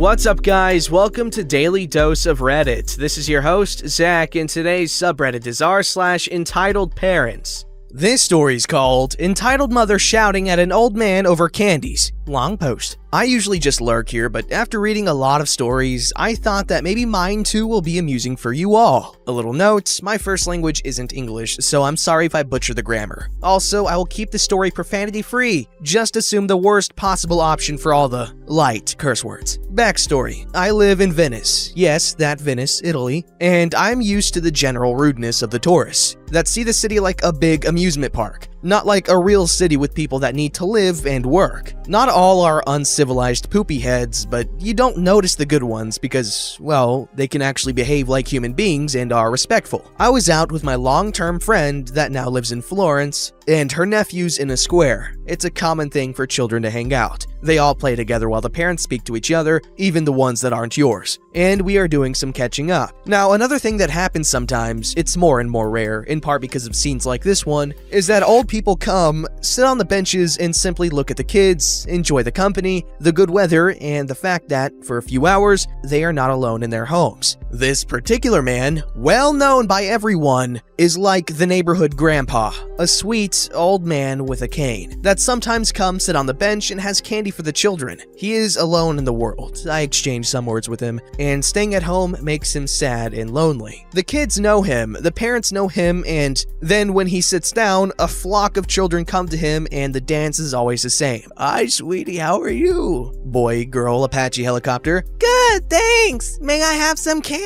What's up, guys? Welcome to Daily Dose of Reddit. This is your host, Zach, and today's subreddit is r/EntitledParents. This story's called Entitled Mother Shouting at an Old Man Over Candies. Long post. I usually just lurk here, but after reading a lot of stories, I thought that maybe mine too will be amusing for you all. A little note, my first language isn't English, so I'm sorry if I butcher the grammar. Also, I will keep the story profanity-free. Just assume the worst possible option for all the light curse words. Backstory. I live in Venice. Yes, that Venice, Italy. And I'm used to the general rudeness of the tourists that see the city like a big amusement park. Not like a real city with people that need to live and work. Not all are uncivilized poopy heads, but you don't notice the good ones because, well, they can actually behave like human beings and are respectful. I was out with my long-term friend that now lives in Florence, and her nephew's in a square. It's a common thing for children to hang out. They all play together while the parents speak to each other, even the ones that aren't yours. And we are doing some catching up. Now, another thing that happens sometimes, it's more and more rare, in part because of scenes like this one, is that old people come, sit on the benches, and simply look at the kids, enjoy the company, the good weather, and the fact that, for a few hours, they are not alone in their homes. This particular man, well known by everyone, is like the neighborhood grandpa, a sweet old man with a cane that sometimes comes sit on the bench and has candy for the children. He is alone in the world. I exchanged some words with him, and staying at home makes him sad and lonely. The kids know him, the parents know him, and then when he sits down, a flock of children come to him and the dance is always the same. Hi, sweetie, how are you? Boy, girl, Apache helicopter. Good, thanks. May I have some candy?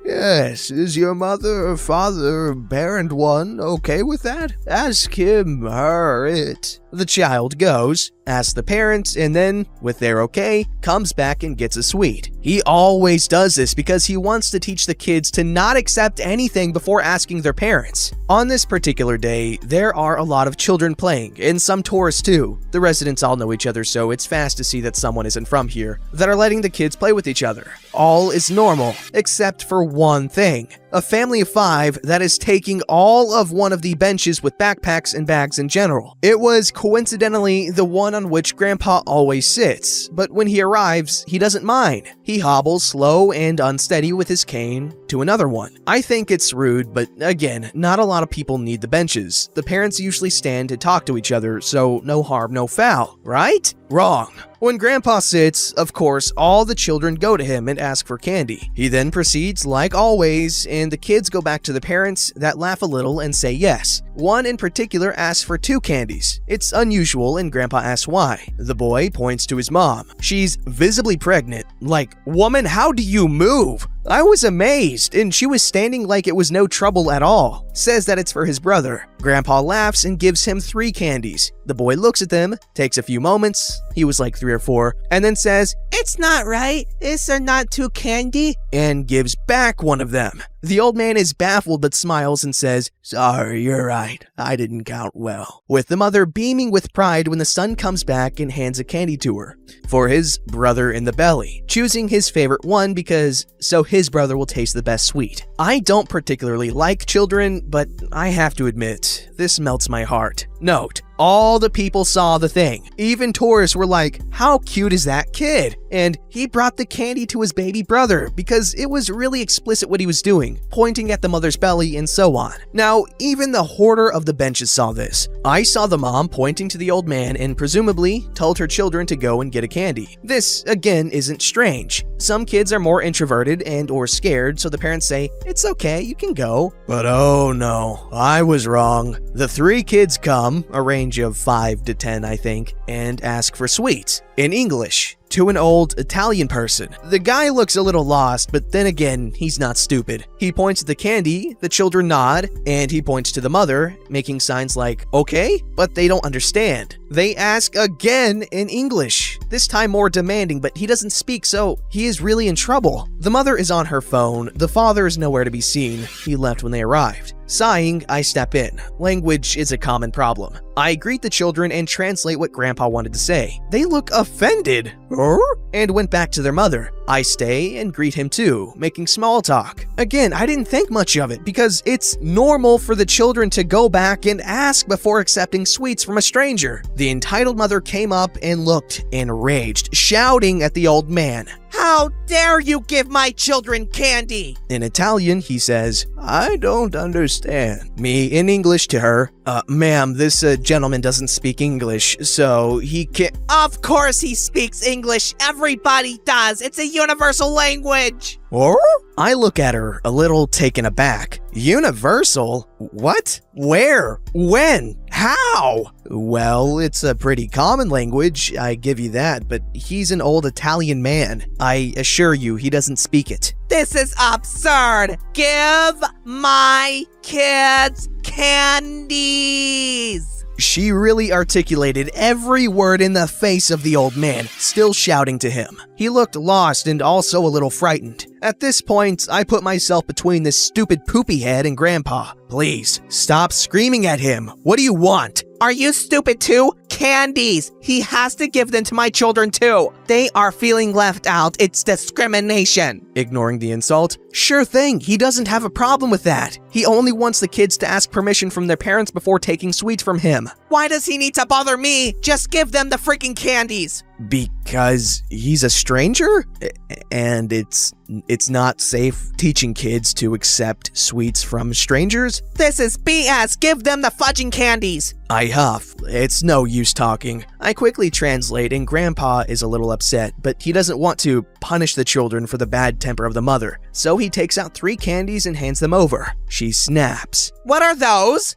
Yes, is your mother or father, parent one, okay with that? Ask him, her, it. The child goes, asks the parents, and then, with their okay, comes back and gets a sweet. He always does this because he wants to teach the kids to not accept anything before asking their parents. On this particular day, there are a lot of children playing, and some tourists too. The residents all know each other, so it's fast to see that someone isn't from here, that are letting the kids play with each other. All is normal, except for one thing. A family of 5 that is taking all of one of the benches with backpacks and bags in general. It was coincidentally the one on which Grandpa always sits, but when he arrives, he doesn't mind. He hobbles slow and unsteady with his cane to another one. I think it's rude, but again, not a lot of people need the benches. The parents usually stand to talk to each other, so no harm, no foul, right? Wrong. When Grandpa sits, of course, all the children go to him and ask for candy. He then proceeds like always, and the kids go back to the parents that laugh a little and say yes. One in particular asks for 2 candies. It's unusual, and Grandpa asks why. The boy points to his mom. She's visibly pregnant. Like, woman, how do you move? I was amazed, and she was standing like it was no trouble at all. Says that it's for his brother. Grandpa laughs and gives him 3 candies. The boy looks at them, takes a few moments, he was like 3 or 4, and then says, "It's not right, is there not 2 candy?" and gives back one of them. The old man is baffled but smiles and says, "Sorry, you're right, I didn't count well," with the mother beaming with pride when the son comes back and hands a candy to her for his brother in the belly, choosing his favorite one because so his brother will taste the best sweet. I don't particularly like children, but I have to admit, this melts my heart. Note, all the people saw the thing. Even tourists were like, how cute is that kid? And he brought the candy to his baby brother because it was really explicit what he was doing, pointing at the mother's belly and so on. Now, even the hoarder of the benches saw this. I saw the mom pointing to the old man and presumably told her children to go and get a candy. This, again, isn't strange. Some kids are more introverted and or scared, so the parents say, it's okay, you can go. But oh no, I was wrong. The 3 kids come, a range of 5 to 10 I think, and ask for sweets. In English, to an old Italian person. The guy looks a little lost, but then again, he's not stupid. He points to the candy, the children nod, and he points to the mother, making signs like, okay, but they don't understand. They ask again in English, this time more demanding, but he doesn't speak, so he is really in trouble. The mother is on her phone, the father is nowhere to be seen. He left when they arrived. Sighing, I step in. Language is a common problem. I greet the children and translate what Grandpa wanted to say. They look offended, and went back to their mother. I stay and greet him too, making small talk. Again, I didn't think much of it because it's normal for the children to go back and ask before accepting sweets from a stranger. The entitled mother came up and looked enraged, shouting at the old man. How dare you give my children candy? In Italian, he says, I don't understand. Me in English to her, ma'am, this gentleman doesn't speak English, so he can't. Of course he speaks English. Everybody does. It's a universal language. Or? I look at her, a little taken aback. Universal? What? Where? When? How? Well, it's a pretty common language, I give you that, but he's an old Italian man. I assure you, he doesn't speak it. This is absurd. Give my kids candies. She really articulated every word in the face of the old man, still shouting to him. He looked lost and also a little frightened. At this point, I put myself between this stupid poopy head and Grandpa. Please, stop screaming at him. What do you want? Are you stupid too? Candies. He has to give them to my children too. They are feeling left out. It's discrimination. Ignoring the insult, sure thing, he doesn't have a problem with that. He only wants the kids to ask permission from their parents before taking sweets from him. Why does he need to bother me? Just give them the freaking candies. Because he's a stranger? And it's not safe teaching kids to accept sweets from strangers? This is BS. Give them the fudging candies. I huff. It's no use talking. I quickly translate and Grandpa is a little upset, but he doesn't want to punish the children for the bad temper of the mother. So he takes out 3 candies and hands them over. She snaps. What are those?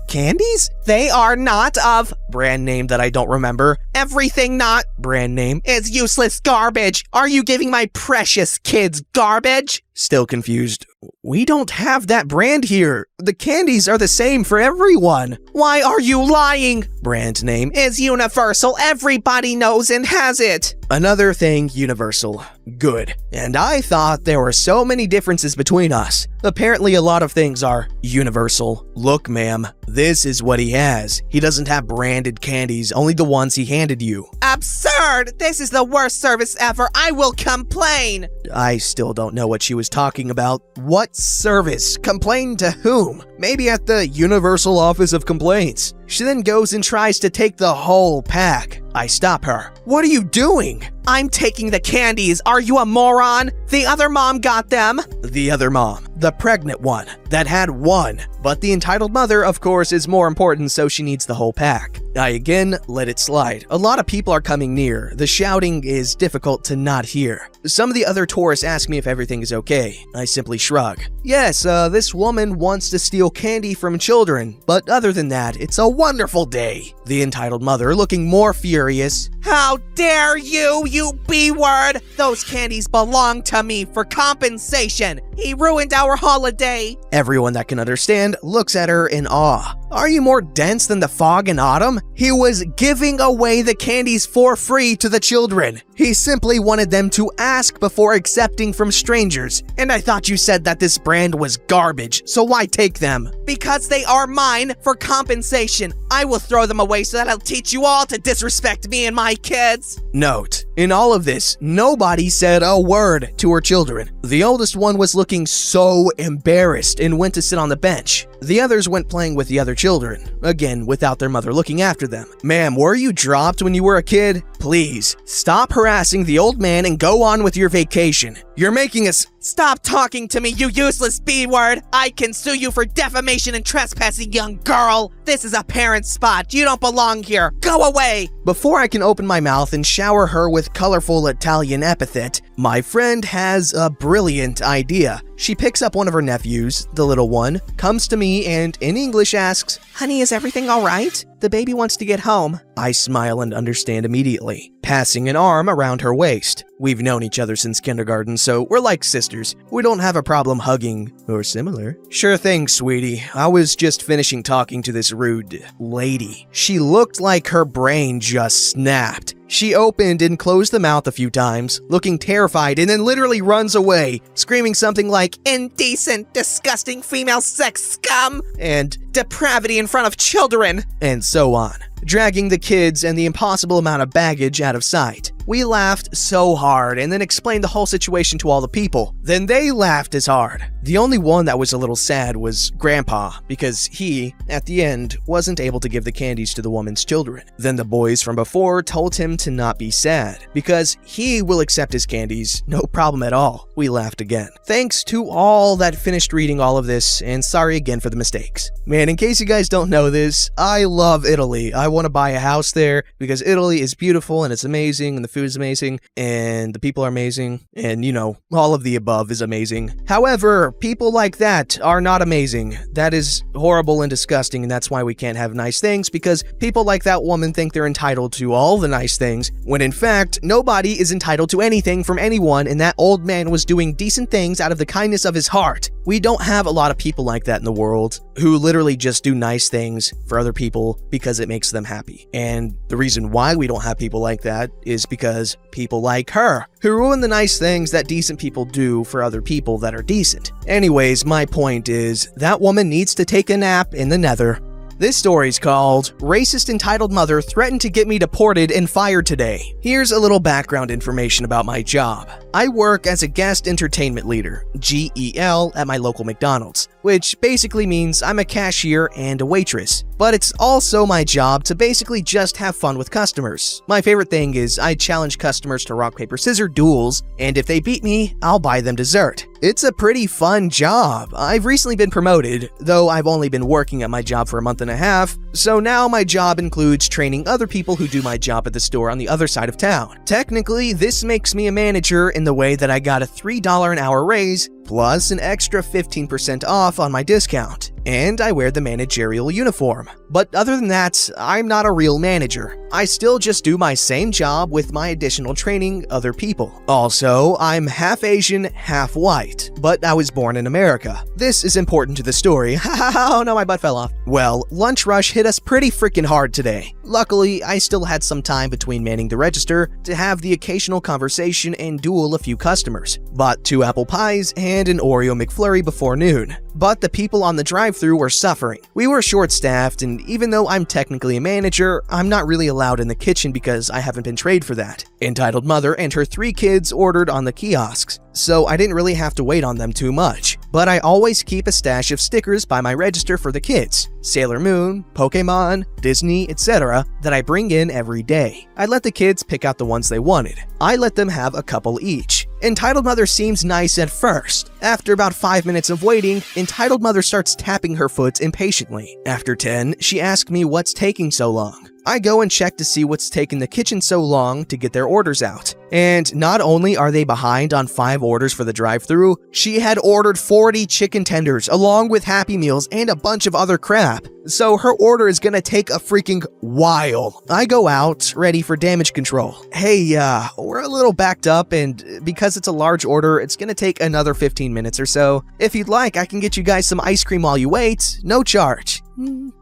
Candies? They are not of brand name that I don't remember. Everything not brand name is useless garbage. Are you giving my precious kids garbage? Still confused. We don't have that brand here. The candies are the same for everyone. Why are you lying? Brand name is universal. Everybody knows and has it. Another thing universal. Good. And I thought there were so many differences between us. Apparently a lot of things are universal. Look, ma'am, this is what he has. He doesn't have branded candies, only the ones he handed you. Absurd! This is the worst service ever. I will complain. I still don't know what she was talking about. What service? Complain to whom? Maybe at the Universal Office of Complaints. She then goes and tries to take the whole pack. I stop her. What are you doing? I'm taking the candies. Are you a moron? The other mom got them. The other mom. The pregnant one. That had 1. But the entitled mother, of course, is more important, so she needs the whole pack. I again let it slide. A lot of people are coming near. The shouting is difficult to not hear. Some of the other tourists ask me if everything is okay. I simply shrug. Yes, this woman wants to steal candy from children, but other than that, it's a wonderful day. The entitled mother, looking more furious. How dare you, you B-word! Those candies belong to me for compensation. He ruined our holiday. Everyone that can understand looks at her in awe. Are you more dense than the fog in autumn? He was giving away the candies for free to the children. He simply wanted them to ask before accepting from strangers. And I thought you said that this brand was garbage, so why take them? Because they are mine for compensation. I will throw them away so that I'll teach you all to disrespect me and my kids. Note, in all of this, nobody said a word to her children. The oldest one was looking so embarrassed and went to sit on the bench. The others went playing with the other children, again without their mother looking after them. Ma'am, were you dropped when you were a kid? Please, stop harassing the old man and go on with your vacation. You're making us— Stop talking to me, you useless B-word! I can sue you for defamation and trespassing, young girl! This is a parent spot. You don't belong here. Go away! Before I can open my mouth and shower her with colorful Italian epithet, my friend has a brilliant idea. She picks up one of her nephews, the little one, comes to me and in English asks, "Honey, is everything all right? The baby wants to get home." I smile and understand immediately, passing an arm around her waist. We've known each other since kindergarten, so we're like sisters. We don't have a problem hugging, or similar. Sure thing, sweetie. I was just finishing talking to this rude lady. She looked like her brain just snapped. She opened and closed the mouth a few times, looking terrified, and then literally runs away, screaming something like, "Indecent, disgusting female sex scum!" and "Depravity in front of children!" and so on, dragging the kids and the impossible amount of baggage out of sight. We laughed so hard and then explained the whole situation to all the people. Then they laughed as hard. The only one that was a little sad was Grandpa, because he, at the end, wasn't able to give the candies to the woman's children. Then the boys from before told him to not be sad, because he will accept his candies, no problem at all. We laughed again. Thanks to all that finished reading all of this, and sorry again for the mistakes. Man, in case you guys don't know this, I love Italy. I want to buy a house there, because Italy is beautiful, and it's amazing, and the food is amazing, and the people are amazing, and all of the above is amazing. However, people like that are not amazing. That is horrible and disgusting, and that's why we can't have nice things, because people like that woman think they're entitled to all the nice things, when in fact, nobody is entitled to anything from anyone, and that old man was doing decent things out of the kindness of his heart. We don't have a lot of people like that in the world, who literally just do nice things for other people because it makes them happy. And the reason why we don't have people like that is because people like her, who ruin the nice things that decent people do for other people that are decent. Anyways, my point is, that woman needs to take a nap in the nether. This story's called Racist Entitled Mother Threatened to Get Me Deported and Fired Today. Here's a little background information about my job. I work as a guest entertainment leader, GEL, at my local McDonald's, which basically means I'm a cashier and a waitress. But it's also my job to basically just have fun with customers. My favorite thing is I challenge customers to rock, paper, scissors duels, and if they beat me, I'll buy them dessert. It's a pretty fun job. I've recently been promoted, though I've only been working at my job for a month and a half, so now my job includes training other people who do my job at the store on the other side of town. Technically, this makes me a manager in the way that I got a $3 an hour raise, plus an extra 15% off on my discount, and I wear the managerial uniform. But other than that, I'm not a real manager. I still just do my same job with my additional training other people. Also, I'm half Asian, half white, but I was born in America. This is important to the story. Oh no, my butt fell off. Well, lunch rush hit us pretty freaking hard today. Luckily, I still had some time between manning the register to have the occasional conversation and duel a few customers. Bought 2 apple pies and an Oreo McFlurry before noon. But the people on the drive-thru were suffering. We were short-staffed, and even though I'm technically a manager, I'm not really allowed in the kitchen because I haven't been trained for that. Entitled mother and her 3 kids ordered on the kiosks, so I didn't really have to wait on them too much. But I always keep a stash of stickers by my register for the kids, Sailor Moon, Pokemon, Disney, etc., that I bring in every day. I let the kids pick out the ones they wanted. I let them have a couple each. Entitled Mother seems nice at first. After about 5 minutes of waiting, Entitled Mother starts tapping her foot impatiently. After 10, she asks me what's taking so long. I go and check to see what's taking the kitchen so long to get their orders out. And not only are they behind on 5 orders for the drive-thru, she had ordered 40 chicken tenders along with Happy Meals and a bunch of other crap. So her order is gonna take a freaking while. I go out, ready for damage control. Hey, we're a little backed up, and because it's a large order, it's gonna take another 15 minutes or so. If you'd like, I can get you guys some ice cream while you wait. No charge.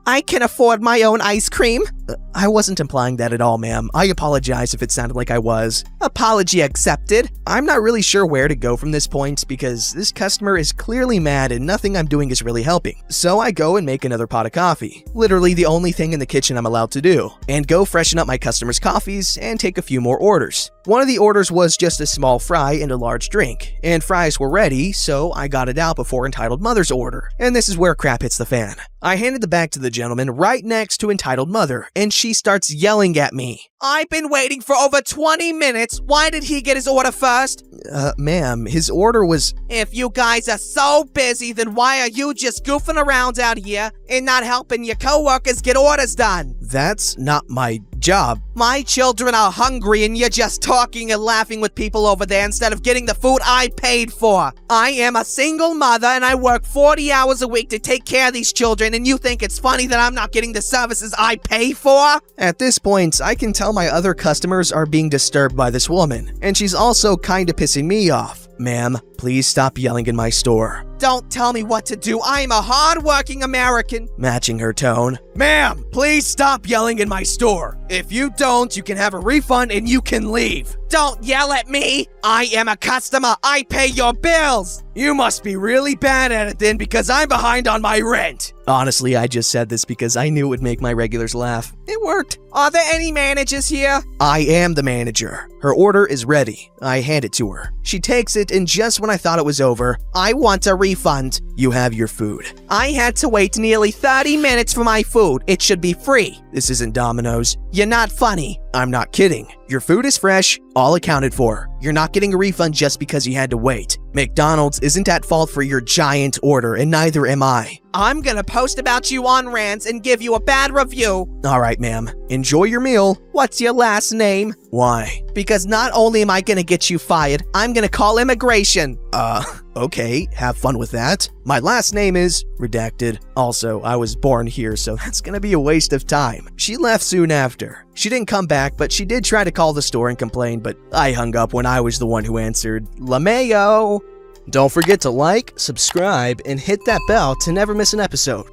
I can afford my own ice cream. I wasn't implying that at all, ma'am. I apologize if it sounded like I was. Apology accepted. I'm not really sure where to go from this point because this customer is clearly mad and nothing I'm doing is really helping. So I go and make another pot of coffee. Literally the only thing in the kitchen I'm allowed to do. And go freshen up my customers' coffees and take a few more orders. One of the orders was just a small fry and a large drink. And fries were ready, so I got it out before Entitled Mother's order. And this is where crap hits the fan. I handed the bag to the gentleman right next to Entitled Mother, and she starts yelling at me. I've been waiting for over 20 minutes. Why did he get his order first? Ma'am, his order was... If you guys are so busy, then why are you just goofing around out here and not helping your coworkers get orders done? That's not my job. My children are hungry and you're just talking and laughing with people over there instead of getting the food I paid for. I am a single mother and I work 40 hours a week to take care of these children, and you think it's funny that I'm not getting the services I pay for? At this point, I can tell my other customers are being disturbed by this woman, and she's also kinda pissing me off. Ma'am, please stop yelling in my store. Don't tell me what to do. I'm a hard-working American. Matching her tone. Ma'am, please stop yelling in my store. If you don't, you can have a refund and you can leave. Don't yell at me. I am a customer. I pay your bills. You must be really bad at it then, because I'm behind on my rent. Honestly, I just said this because I knew it would make my regulars laugh. It worked. Are there any managers here? I am the manager. Her order is ready. I hand it to her. She takes it, and just when I thought it was over, I want a refund. You have your food. I had to wait nearly 30 minutes for my food. It should be free. This isn't Domino's. You're not funny. I'm not kidding. Your food is fresh, all accounted for. You're not getting a refund just because you had to wait. McDonald's isn't at fault for your giant order, and neither am I. I'm gonna post about you on Rants and give you a bad review. Alright, ma'am. Enjoy your meal. What's your last name? Why? Because not only am I gonna get you fired, I'm gonna call immigration. Okay, have fun with that. My last name is redacted. Also, I was born here, so that's gonna be a waste of time. She left soon after. She didn't come back, but she did try to call the store and complain, but I hung up when I was the one who answered. LaMayo! Don't forget to like, subscribe, and hit that bell to never miss an episode.